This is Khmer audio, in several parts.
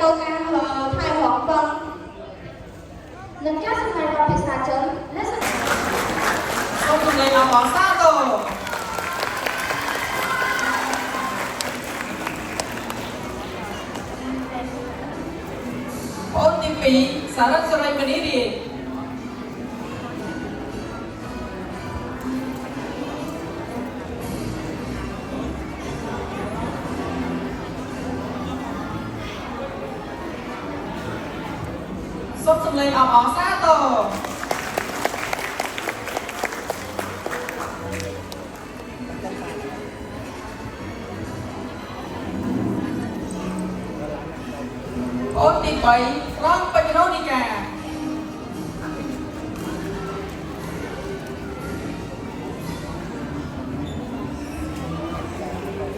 ទៅកាន់ថៃហងកុងនិងការសម្ដែងរបស់ភាសាចិនและសូមសម្លេងអបអរសាទរអូនទី2សារ៉ាត់សរៃមនីរីសូមសម្លេងអបអរសាទរអូនទី3រងបញ្ញរនិកា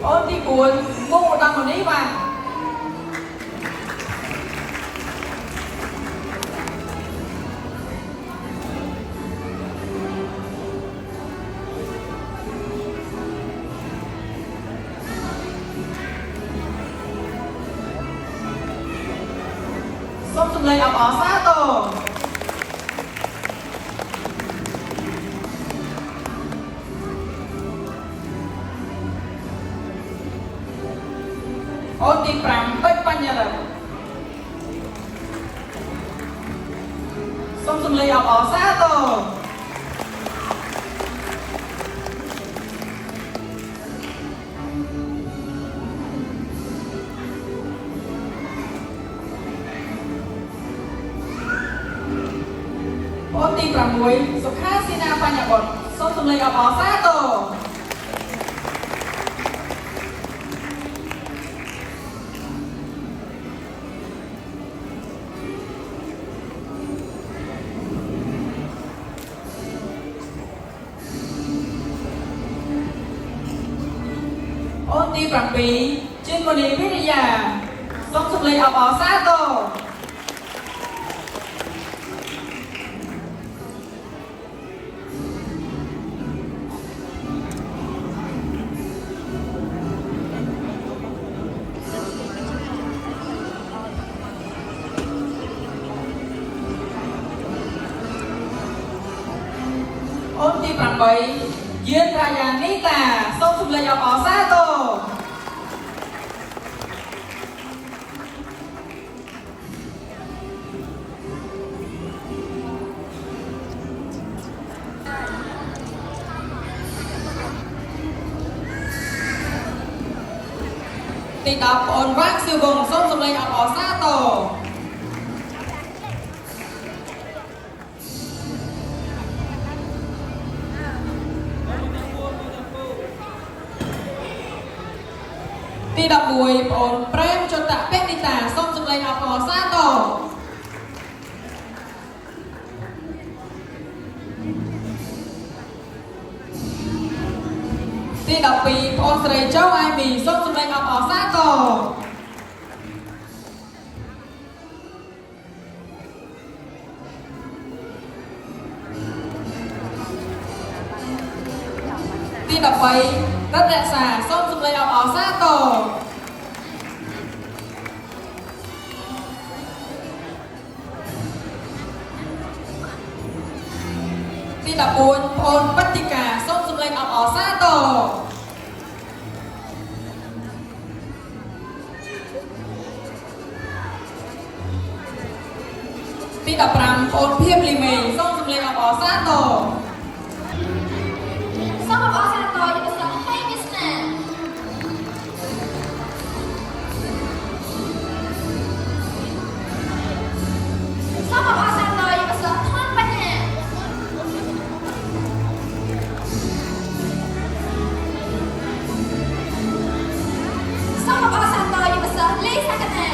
អូនទី4មុខឧត្តមនីវ៉ាសូមសម្លេងអបអរសាទរអូនទី5ពេជ្របញ្ញរិទ្ធសូមសម្លេងអបអរសាទរអូនទី6សុខាសេនាបញ្ញបុត្រសូមសម្លេងអបអរសាទរអូនទី7ជិនមនីវិរិយាសូមសម្លេងអបអរសាទរអូនទី8យានរាយានីតាសូមសម្លេងអបអរសាទរទី10ប្អូនវ៉ាក់ស៊ឺវងសូមសម្លេងអបអរសាទរទី11ប្អូនប្រេមចតពេនិតាសូមសម្លេងអបអរសាទរទី12ប្អូនស្រីចៅអៃមីសូមសម្លេងអបអរសាទរទី13រតនសាសូមសម្លេងអបអរសាទរទី14ប្អូនបតិកាសូមសម្លេងអបអរសាទរទី15ប្អូនភៀបលីមេសូមសម្លេងអបអរសាទរសូមអបអរសាទរយុវសាស្ត្រ Hey Miss Man សូមអបអរសាទរយុវសាស្ត្រ ថនបញ្ញាសូមអបអរសាទរយុវសាស្ត្រ លីសាកណា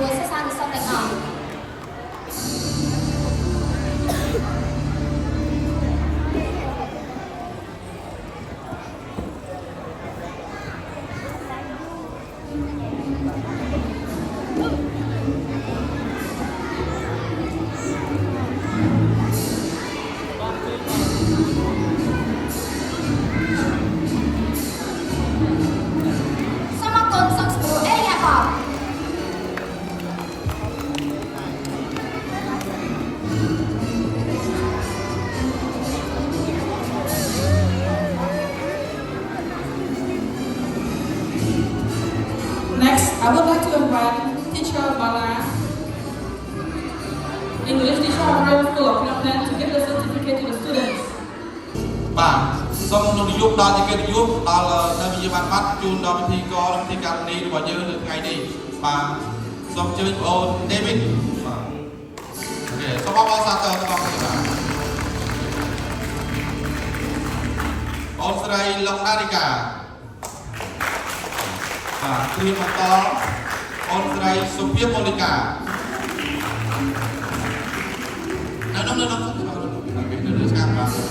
មួយសិស្សានុសិស្សទាំងអស់ សូមអរគុណសូមសម្រួលអេរយាបថ Next, I would like to invite teacher Bala, English teacher of Royal School of Phnom Penh to give the certificate to the students. បាទសូមលោកនាយកដល់ជាកិត្តិយសដល់នៅវិទ្យាប័នបាត់ជូនដល់ពិធីករនិងពិធីការនីរបស់យើងនៅថ្ងៃនេះបាទសូមអញ្ជើញបងអូន David បាទអូខេសូមអបអរសាទរដល់បងប្អូនបាទអូនស្រីលុកដារីកាបាទគ្រាបន្តអូនស្រីសុភាមូលីកានៅស្កាត់បាទ